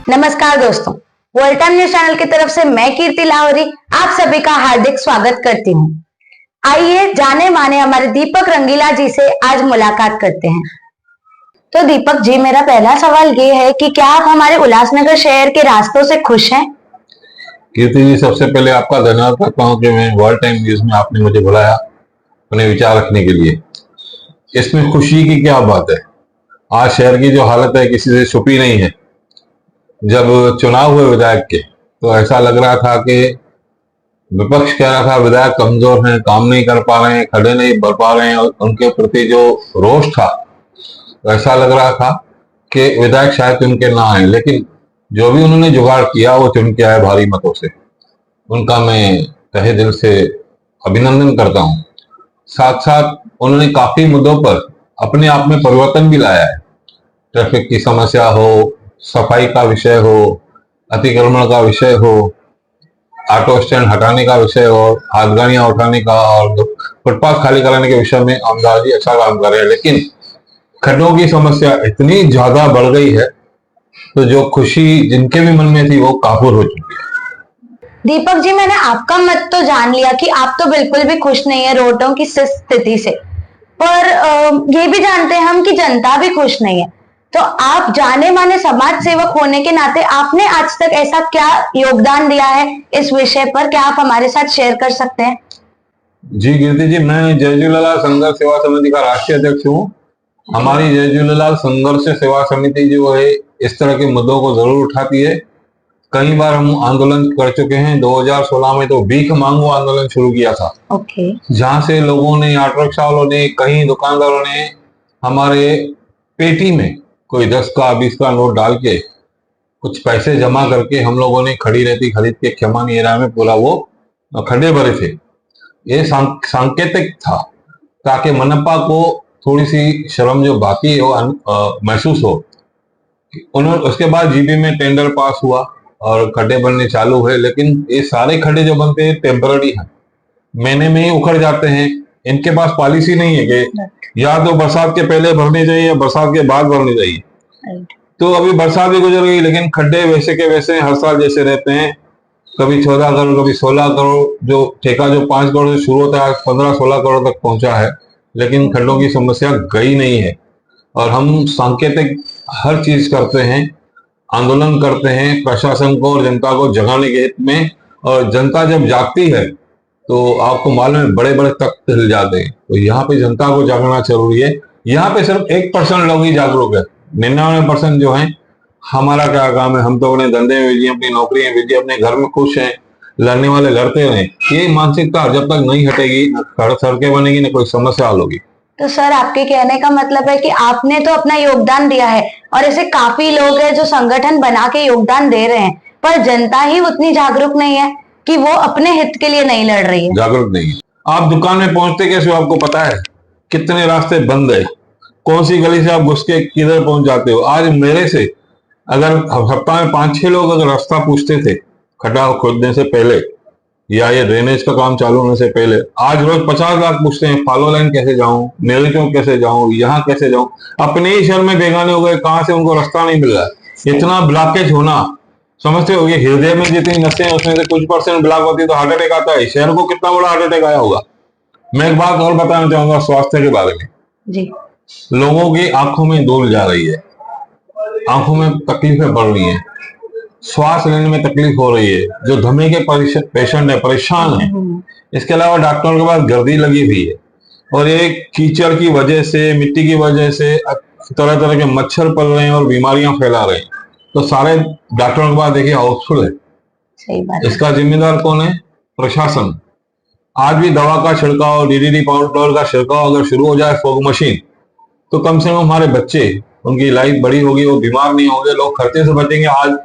नमस्कार दोस्तों, world time news channel की तरफ से मैं कीर्ति लाहौरी आप सभी का हार्दिक स्वागत करती हूँ। आइए जाने माने हमारे दीपक रंगीला जी से आज मुलाकात करते हैं। तो दीपक जी, मेरा पहला सवाल ये है कि क्या आप हमारे उल्लासनगर शहर के रास्तों से खुश हैं? कीर्ति जी, सबसे पहले आपका धन्यवाद करता हूँ कि मैं वर्ल्ड टाइम न्यूज में आपने मुझे बुलाया अपने विचार रखने के लिए। इसमें खुशी की क्या बात है। आज शहर की जो हालत है किसी से छुपी नहीं है। जब चुनाव हुए विधायक के तो ऐसा लग रहा था कि विपक्ष कह रहा था विधायक कमजोर हैं, काम नहीं कर पा रहे हैं, खड़े नहीं बढ़ पा रहे हैं, और उनके प्रति जो रोष था तो ऐसा लग रहा था कि विधायक शायद चुन के ना आए। लेकिन जो भी उन्होंने जुगाड़ किया वो चुन के आए भारी मतों से। उनका मैं तहे दिल से अभिनंदन करता हूँ। साथ साथ उन्होंने काफी मुद्दों पर अपने आप में परिवर्तन भी लाया है। ट्रैफिक की समस्या हो, सफाई का विषय हो, अतिक्रमण का विषय हो, ऑटो स्टैंड हटाने का विषय हो, हाथगाड़ियां उठाने का, और फुटपाथ खाली कराने के विषय में आमदार जी अच्छा काम कर रहे हैं। लेकिन खड्डों की समस्या इतनी ज्यादा बढ़ गई है तो जो खुशी जिनके भी मन में थी वो काफूर हो चुकी है। दीपक जी, मैंने आपका मत तो जान लिया कि आप तो बिल्कुल भी खुश नहीं है रोडों की स्थिति से, पर ये भी जानते हैं हम कि जनता भी खुश नहीं है। तो आप जाने माने समाज सेवक होने के नाते आपने आज तक ऐसा क्या योगदान दिया है इस विषय पर, क्या आप हमारे साथ शेयर कर सकते हैं? जी कीर्ति जी, मैं जय झूलेलाल संघर्ष सेवा समिति का राष्ट्रीय अध्यक्ष हूँ। हमारी जय झूलेलाल संघर्ष सेवा समिति जो है इस तरह के मुद्दों को जरूर उठाती है। कई बार हम आंदोलन कर चुके हैं। 2016 में तो भीख मांगो आंदोलन शुरू किया था। जहां से लोगों ने, ऑटो रिक्शा वालों ने, कई दुकानदारों ने हमारे पेटी में कोई 10 का 20 का नोट डाल के कुछ पैसे जमा करके हम लोगों ने खड़ी रहती खरीद के क्षमा निरा में पूरा वो खड्डे भरे थे। ये सांकेतिक था ताकि मनपा को थोड़ी सी शर्म जो बाकी हो महसूस हो। उन्होंने उसके बाद जीबी में टेंडर पास हुआ और खड्डे बनने चालू हुए। लेकिन ये सारे खड्डे जो बनते हैं टेम्पररी हैं, महीने में ही उखड़ जाते हैं। इनके पास पॉलिसी नहीं है कि या तो बरसात के पहले भरने चाहिए या बरसात के बाद भरने चाहिए। तो अभी बरसात भी गुजर गई लेकिन खड्डे वैसे के वैसे हर साल जैसे रहते हैं। कभी 14 करोड़, कभी 16 करोड़। जो ठेका जो 5 करोड़ से शुरू होता है 15-16 करोड़ तक पहुंचा है। लेकिन खड्डों की समस्या गई नहीं है। और हम सांकेतिक हर चीज करते हैं, आंदोलन करते हैं प्रशासन को और जनता को जगाने के हित में। और जनता जब जागती है तो आपको मालूम है बड़े बड़े तख्त हिल जाते हैं। तो यहाँ पे जनता को जागना जरूरी है। यहाँ पे सिर्फ 1% लोग ही जागरूक है। 99% जो है हमारा क्या काम है, हम तो अपने धंधे में बिजी, अपनी नौकरी में बिजी, अपने घर में खुश हैं, लड़ने वाले लड़ते रहे। ये मानसिकता जब तक नहीं हटेगी न सड़कें बनेगी न कोई समस्या हल होगी। तो सर, आपके कहने का मतलब है कि आपने तो अपना योगदान दिया है और ऐसे काफी लोग हैं जो संगठन बना के योगदान दे रहे हैं, पर जनता ही उतनी जागरूक नहीं है कि वो अपने हित के लिए नहीं लड़ रही है। जागरूक नहीं है। आप दुकान में पहुंचते कैसे हो आपको पता है? कितने रास्ते बंद है, कौन सी गली से आप घुस के किधर पहुंच जाते हो। आज मेरे से अगर सप्ताह में 5-6 लोग अगर रास्ता पूछते थे खड्डा खोदने से पहले या ये ड्रेनेज का काम चालू होने से पहले, आज रोज 50 लाख पूछते हैं फॉलो लाइन कैसे जाऊं, नेहरू चौक कैसे जाऊं, यहाँ कैसे जाऊं। अपने ही शहर में बेगाने हो गए, कहां से उनको रास्ता नहीं मिल रहा है। इतना ब्लॉकेज होना, समझते हो? ये हृदय में जितनी नसें हैं उसमें से कुछ % ब्लॉक होती है तो हार्ट अटैक आता है। शहर को कितना बड़ा हार्ट अटैक आया होगा। मैं एक बात और बताना चाहूंगा स्वास्थ्य के बारे में जी। लोगों की आंखों में धूल जा रही है, आंखों में तकलीफें बढ़ रही हैं, श्वास लेने में तकलीफ हो रही है। जो धमे के पेशेंट है परेशान है। इसके अलावा डॉक्टरों के पास गर्दी लगी हुई है और ये कीचड़ की वजह से, मिट्टी की वजह से तरह तरह के मच्छर पल रहे हैं और बीमारियां फैला रहे हैं। तो सारे डॉक्टरों के पास देखिए हाउसफुल है। सही बात। इसका जिम्मेदार कौन है? प्रशासन। आज भी दवा का छिड़काव, डीडीटी पाउडर का छिड़काव अगर शुरू हो जाए, फॉग मशीन, तो कम से कम हमारे बच्चे, उनकी लाइफ बड़ी होगी, वो बीमार नहीं होंगे, लोग खर्चे से बचेंगे। आज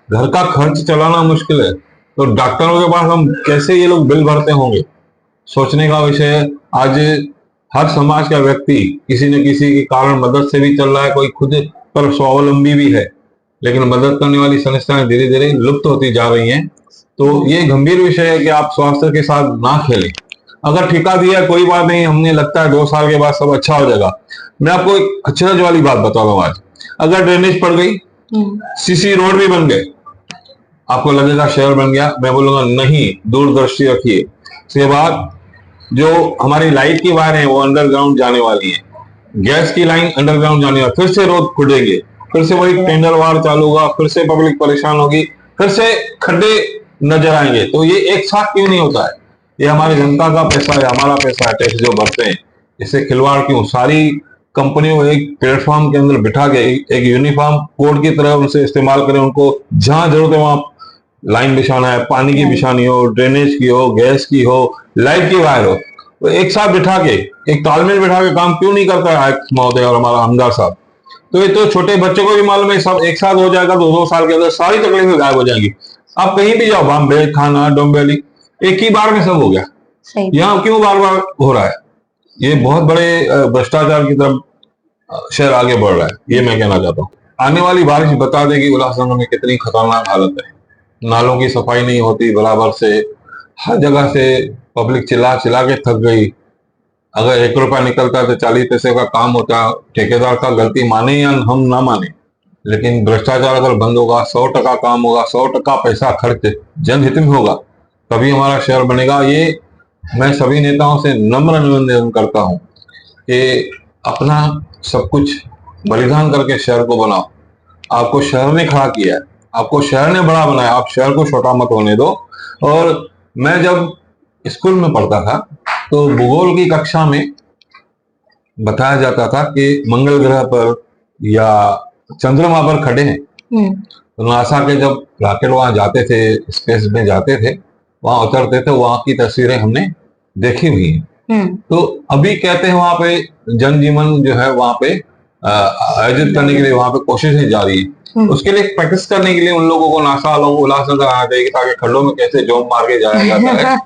घर का खर्च चलाना मुश्किल है तो डॉक्टरों के पास हम कैसे ये लोग बिल भरते होंगे, सोचने का विषय है। आज हर समाज का व्यक्ति किसी न किसी के कारण मदद से भी चल रहा है, कोई खुद पर स्वावलंबी भी है, लेकिन मदद करने वाली संस्थाएं धीरे धीरे लुप्त होती जा रही हैं। तो ये गंभीर विषय है कि आप स्वास्थ्य के साथ ना खेलें। अगर ठेका दिया कोई बात नहीं, हमने लगता है 2 साल के बाद सब अच्छा हो जाएगा। मैं आपको एक अचरज वाली बात बता रहा हूँ। आज अगर ड्रेनेज पड़ गई सीसी रोड भी बन गए। आपको लगेगा शहर बन गया, मैं बोलूंगा नहीं, दूरदृष्टि रखिए। उसके बाद जो हमारी लाइट की वायर है वो अंडरग्राउंड जाने वाली है, गैस की लाइन अंडरग्राउंड जाने वाली, फिर से रोड खुदेंगे, फिर से वही टेंडर वार चालू होगा, फिर से पब्लिक परेशान होगी, फिर से खड्डे नजर आएंगे। तो ये एक साथ क्यों नहीं होता है? ये हमारी जनता का पैसा है, हमारा पैसा है, टैक्स जो भरते हैं, इससे खिलवाड़ क्यों? सारी कंपनियों को एक प्लेटफॉर्म के अंदर बिठा के एक यूनिफॉर्म कोड की तरह उनसे इस्तेमाल करें, उनको जहां जरूरत है वहां लाइन बिछाना है, पानी की बिछानी हो, ड्रेनेज की हो, गैस की हो, लाइट की वायर हो, तो एक साथ बिठा के, एक तालमेल बिठा के काम क्यों नहीं करता है आयुक्त महोदय और हमारा आमदार साहब? तो ये तो छोटे बच्चों को भी मालूम है, सब एक साथ हो जाएगा तो 2 साल के अंदर सारी तकलीफें गायब हो जाएंगी। आप कहीं भी जाओ, बॉम्बे, थाना, डोंबिवली, एक ही बार में सब हो गया। यहाँ क्यों बार बार हो रहा है? ये बहुत बड़े भ्रष्टाचार की तरफ शहर आगे बढ़ रहा है, ये मैं कहना चाहता हूँ। आने वाली बारिश बता देगी उल्लासनगर में कितनी खतरनाक हालत है। नालों की सफाई नहीं होती बराबर से, हर जगह से पब्लिक चिल्ला चिल्ला के थक गई। अगर 1 रुपया निकलता है तो 40 पैसे का काम होता है। ठेकेदार का गलती माने या हम ना माने, लेकिन भ्रष्टाचार अगर बंद होगा, 100% काम होगा, 100% पैसा खर्च जनहित में होगा, तभी हमारा शहर बनेगा। ये मैं सभी नेताओं से नम्र निवेदन करता हूँ कि अपना सब कुछ बलिदान करके शहर को बनाओ। आपको शहर ने खड़ा किया है, आपको शहर ने बड़ा बनाया, आप शहर को छोटा मत होने दो। और मैं जब स्कूल में पढ़ता था तो भूगोल की कक्षा में बताया जाता था कि मंगल ग्रह पर या चंद्रमा पर खड़े हैं, तो नासा के जब रॉकेट वहां जाते थे, स्पेस में जाते थे, वहां उतरते थे, वहां की तस्वीरें हमने देखी हुई हैं। तो अभी कहते हैं वहां पे जनजीवन जो है वहां पे आयोजित करने के लिए वहां पे कोशिशें जारी है। उसके लिए प्रैक्टिस करने के लिए उन लोगों को नासा वालों को उल्लासनगर आना चाहिए ताकि खड्डों में कैसे जॉब मार के जाया जाता है,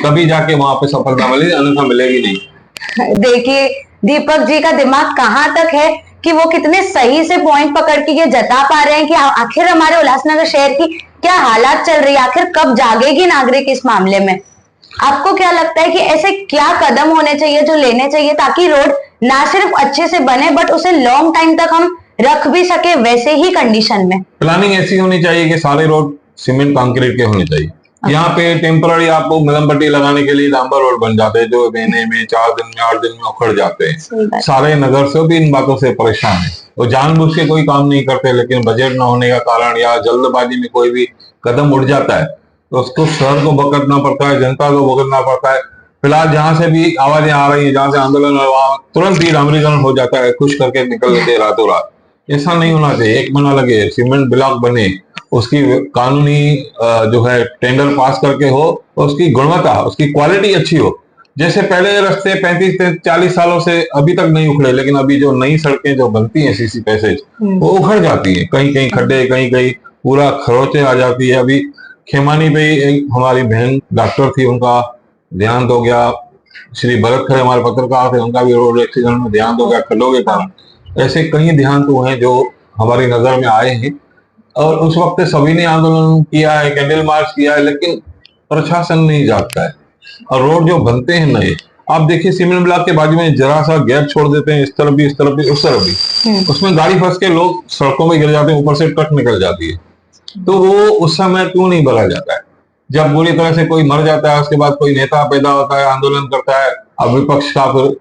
तभी जाके वहां पे सफलता मिलेगी, अन्यथा मिलेगी नहीं। देखिए दीपक जी का दिमाग कहाँ तक है कि वो कितने सही से पॉइंट पकड़ के ये जता पा रहे हैं कि आखिर हमारे उल्लासनगर शहर की क्या हालात चल रही है, आखिर कब जागेगी नागरिक इस मामले में। आपको क्या लगता है कि ऐसे क्या कदम होने चाहिए जो लेने चाहिए ताकि रोड ना सिर्फ अच्छे से बने बट उसे लॉन्ग टाइम तक हम रख भी सके वैसे ही कंडीशन में? प्लानिंग ऐसी होनी चाहिए कि सारे रोड सीमेंट कंक्रीट के होने चाहिए। यहाँ पे टेम्पररी आपको मलम पट्टी लगाने के लिए डांबर रोड बन जाते हैं, जो महीने में 4 दिन में 8 दिन में उखड़ जाते हैं। सारे नगर से भी इन बातों से परेशान है, वो जानबूझ के कोई काम नहीं करते, लेकिन बजट न होने का कारण या जल्दबाजी में कोई भी कदम उठ जाता है तो उसको शहर को भुगतना पड़ता है, जनता को भुगतना पड़ता है। फिलहाल जहां से भी आवाजें आ रही है, जहां से आंदोलन है, वहां तुरंत ही डामरीकरण हो जाता है, खुश करके निकल लेते हैं रातों रात। ऐसा नहीं होना चाहिए। एक महीना लगे, सीमेंट ब्लॉक बने, उसकी कानूनी जो है टेंडर पास करके हो, और उसकी गुणवत्ता, उसकी क्वालिटी अच्छी हो। जैसे पहले रास्ते 35-40 सालों से अभी तक नहीं उखड़े, लेकिन अभी जो नई सड़कें जो बनती हैं सीसी पैसेज, वो उखड़ जाती है, कहीं कहीं खड्डे, कहीं कहीं पूरा खरोचे आ जाती है। अभी खेमानी पे एक हमारी बहन डॉक्टर थी, उनका देहांत हो गया। श्री भरत खरे हमारे पत्रकार थे, उनका भी रोड एक्सीडेंट में देहांत हो गया खड्डों के कारण। ऐसे कई देहांत हुए हैं जो हमारी नजर में आए हैं, और उस वक्त सभी ने आंदोलन किया है, कैंडल मार्च किया है, लेकिन प्रशासन नहीं जागता है। और रोड जो बनते हैं नए, आप देखिए सीमेंट ब्लॉक के बाजू में जरा सा गैप छोड़ देते हैं, इस तरफ भी, इस तरफ भी, उस तरफ भी, उसमें गाड़ी फंस के लोग सड़कों में गिर जाते हैं, ऊपर से ट्रक निकल जाती है। तो वो उस समय क्यों नहीं भरा जाता है? जब बुरी तरह से कोई मर जाता है, उसके बाद कोई नेता पैदा होता है, आंदोलन करता है, अब विपक्ष का फिर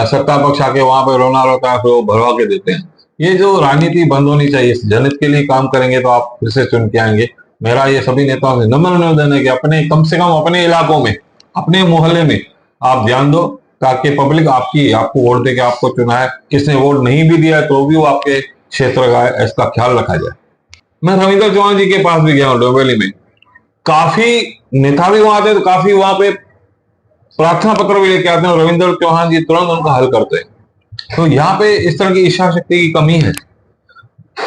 सत्ता पक्ष आके वहां पे रोना रोता है, फिर वो भरवा के देते हैं। ये जो राजनीति बंद होनी चाहिए। जनहित के लिए काम करेंगे तो आप फिर से चुन के आएंगे। मेरा ये सभी नेताओं से नम्र निवेदन है कि अपने, कम से कम अपने इलाकों में, अपने मोहल्ले में आप ध्यान दो, ताकि पब्लिक आपको वोट देके आपको चुना है, किसने वोट नहीं भी दिया है तो भी वो आपके क्षेत्र का है, इसका ख्याल रखा जाए। मैं रविंद्र चौहान जी के पास भी गया हूँ डोंबिवली में, काफी नेता भी वहां थे, तो काफी वहां पे प्रार्थना पत्र भी लेके आते हैं, रविंद्र चौहान जी तुरंत उनका हल करते हैं। तो यहाँ पे इस तरह की इच्छा शक्ति की कमी है।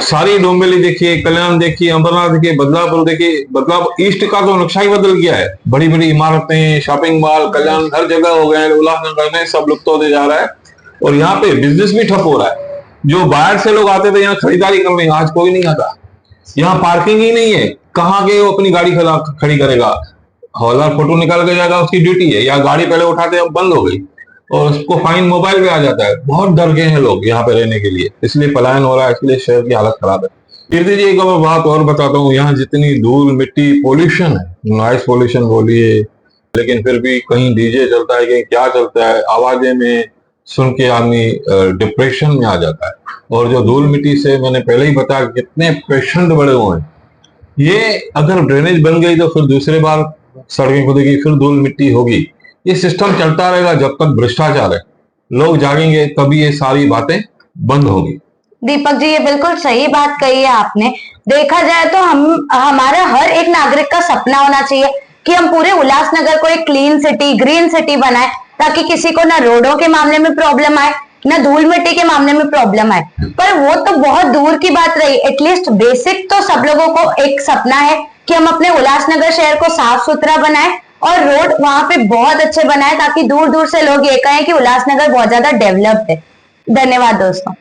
सारी डोंबिवली देखिए, कल्याण देखिए, अमरनाथ देखिए, बदलापुर देखिए, बदलापुर ईस्ट का तो नक्शा ही बदल गया है। बड़ी बड़ी इमारतें, शॉपिंग मॉल, कल्याण हर जगह हो गए हैं, उल्लासनगर में सब लुप्त होते जा रहा है। और यहाँ पे बिजनेस भी ठप हो रहा है। जो बाहर से लोग आते थे यहाँ खरीदारी करने, आज कोई नहीं आता। यहाँ पार्किंग ही नहीं है, कहाँ के वो अपनी गाड़ी खड़ी करेगा? हवलदार फोटो निकाल के जाएगा, उसकी ड्यूटी है, या गाड़ी पहले उठाते अब बंद हो गई और उसको फाइन मोबाइल पे आ जाता है। बहुत डर गए हैं लोग यहाँ पे रहने के लिए, इसलिए पलायन हो रहा है, इसलिए शहर की हालत खराब है। कीर्ति जी एक और बात और बताता हूँ, यहाँ जितनी धूल मिट्टी पोल्यूशन है, नॉइस पोल्यूशन बोलिए, लेकिन फिर भी कहीं डीजे चलता है, कहीं क्या चलता है, आवाजें में सुन के आदमी डिप्रेशन में आ जाता है। और जो धूल मिट्टी से मैंने पहले ही बताया कितने पेशेंट बड़े हुए हैं, ये अगर ड्रेनेज बन गई तो फिर दूसरे बार सड़कें खुदेगी, फिर धूल मिट्टी होगी। ये सिस्टम चलता रहेगा जब तक भ्रष्टाचार है। लोग जागेंगे तभी ये सारी बातें बंद होगी। दीपक जी, ये बिल्कुल सही बात कही है आपने। देखा जाए तो हमारा हर एक नागरिक का सपना होना चाहिए कि हम पूरे उल्लासनगर को एक क्लीन सिटी, ग्रीन सिटी बनाए, ताकि किसी को ना रोडों के मामले में प्रॉब्लम आए, ना धूल मिट्टी के मामले में प्रॉब्लम आए। पर वो तो बहुत दूर की बात रही। एटलीस्ट बेसिक तो सब लोगों को एक सपना है कि हम अपने उल्लासनगर शहर को साफ सुथरा बनाए और रोड वहां पे बहुत अच्छे बनाए, ताकि दूर दूर से लोग ये कहें कि उल्लासनगर बहुत ज्यादा डेवलप्ड है। धन्यवाद दोस्तों।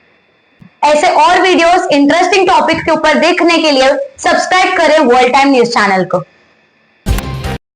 ऐसे और वीडियोस इंटरेस्टिंग टॉपिक के ऊपर देखने के लिए सब्सक्राइब करें वर्ल्ड टाइम न्यूज चैनल को।